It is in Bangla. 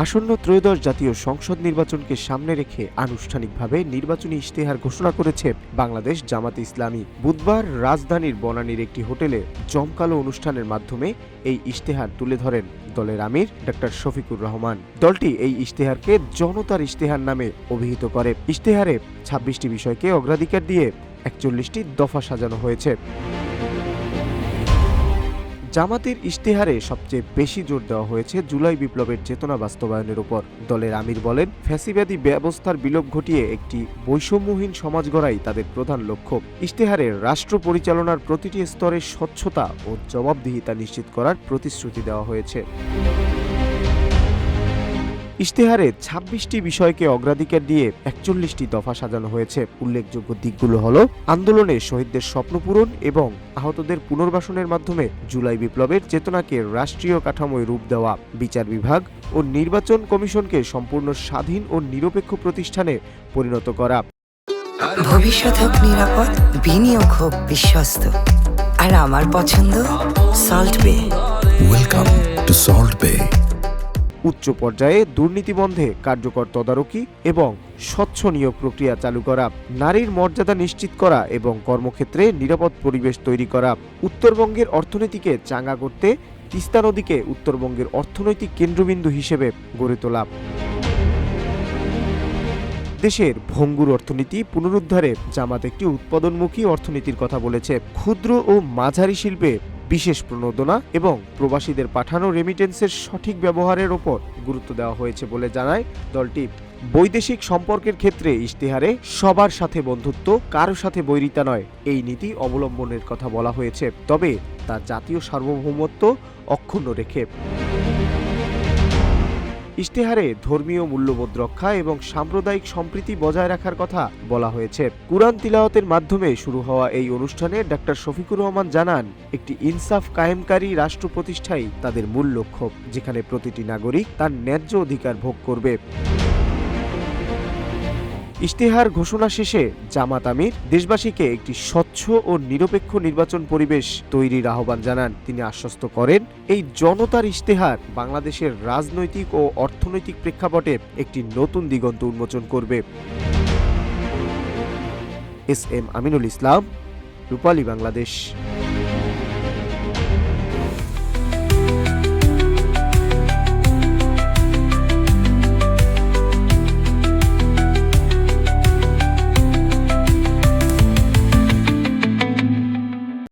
আসন্ন ত্রয়োদশ জাতীয় সংসদ নির্বাচনকে সামনে রেখে আনুষ্ঠানিকভাবে নির্বাচনী ইশতেহার ঘোষণা করেছে বাংলাদেশ জামাতে ইসলামী। বুধবার রাজধানীর বনানীর একটি হোটেলে জমকালো অনুষ্ঠানের মাধ্যমে এই ইশতেহার তুলে ধরেন দলের আমির ডক্টর শফিকুর রহমান। দলটি এই ইশতেহারকে জনতার ইশতেহার নামে অভিহিত করে। ইশতেহারে ২৬টি বিষয়কে অগ্রাধিকার দিয়ে ৪১টি দফা সাজানো হয়েছে। জামাতের ইশতেহারে সবচেয়ে বেশি জোর দেওয়া হয়েছে জুলাই বিপ্লবের চেতনা বাস্তবায়নের উপর। দলের আমির বলেন, ফ্যাসিবাদী ব্যবস্থার বিলোপ ঘটিয়ে একটি বৈষম্যহীন সমাজ গড়াই তাদের প্রধান লক্ষ্য। ইশতেহারে রাষ্ট্র পরিচালনার প্রতিটি স্তরে স্বচ্ছতা ও জবাবদিহিতা নিশ্চিত করার প্রতিশ্রুতি দেওয়া হয়েছে। ইশতেহারে ২৬টি বিষয়কে অগ্রাধিকার দিয়ে ৪১টি দফা সাজানো হয়েছে। উল্লেখযোগ্য দিকগুলো হলো আন্দোলনে শহীদদের স্বপ্ন পূরণ এবং আহতদের পুনর্বাসনের মাধ্যমে জুলাই বিপ্লবের চেতনাকে রাষ্ট্রীয় কাঠামোয় রূপ দেওয়া, বিচার বিভাগ ও নির্বাচন কমিশনকে সম্পূর্ণ স্বাধীন ও নিরপেক্ষ প্রতিষ্ঠানে পরিণত করা। ভবিষ্যৎ হোক নিরাপদ, বিনিয়োগ হোক বিশ্বস্ত, আর আমার পছন্দ সল্ট বে। ওয়েলকাম টু সল্ট বে। উচ্চ পর্যায়ে দুর্নীতি বন্ধে কার্যকর তদারকি এবং স্বচ্ছ নিয়োগ প্রক্রিয়া চালু করা, নারীর মর্যাদা নিশ্চিত করা এবং কর্মক্ষেত্রে নিরাপদ পরিবেশ তৈরি করা, উত্তরবঙ্গের অর্থনীতিকে চাঙ্গা করতে তিস্তা নদীকে উত্তরবঙ্গের অর্থনৈতিক কেন্দ্রবিন্দু হিসেবে গড়ে তোলা। দেশের ভঙ্গুর অর্থনীতি পুনরুদ্ধারে জামাত একটি উৎপাদনমুখী অর্থনীতির কথা বলেছে। ক্ষুদ্র ও মাঝারি শিল্পে বিশেষ প্রণোদনা এবং প্রবাসীদের পাঠানো রেমিটেন্সের সঠিক ব্যবহারের ওপর গুরুত্ব দেওয়া হয়েছে বলে জানায় দলটি। বৈদেশিক সম্পর্কের ক্ষেত্রে ইশতেহারে সবার সাথে বন্ধুত্ব, কারো সাথে বৈরিতা নয়, এই নীতি অবলম্বনের কথা বলা হয়েছে, তবে তা জাতীয় সার্বভৌমত্ব অক্ষুণ্ণ রেখে। ইশতেহারে ধর্মীয় মূল্যবোধ রক্ষা এবং সাম্প্রদায়িক সম্প্রীতি বজায় রাখার কথা বলা হয়েছে। কুরআন তিলাওয়াতের মাধ্যমে শুরু হওয়া এই অনুষ্ঠানে ডক্টর শফিকুর রহমান জানান, একটি ইনসাফ কায়েমকারী রাষ্ট্র প্রতিষ্ঠাই তাদের মূল লক্ষ্য, যেখানে প্রতিটি নাগরিক তার ন্যায্য অধিকার ভোগ করবে। ইশতেহার ঘোষণা শেষে জামাত আমির দেশবাসীকে একটি স্বচ্ছ ও নিরপেক্ষ নির্বাচন পরিবেশ তৈরির আহ্বান জানান। তিনি আশ্বস্ত করেন, এই জনতার ইশতেহার বাংলাদেশের রাজনৈতিক ও অর্থনৈতিক প্রেক্ষাপটে একটি নতুন দিগন্ত উন্মোচন করবে। এস এম আমিনুল ইসলাম, রূপালী বাংলাদেশ।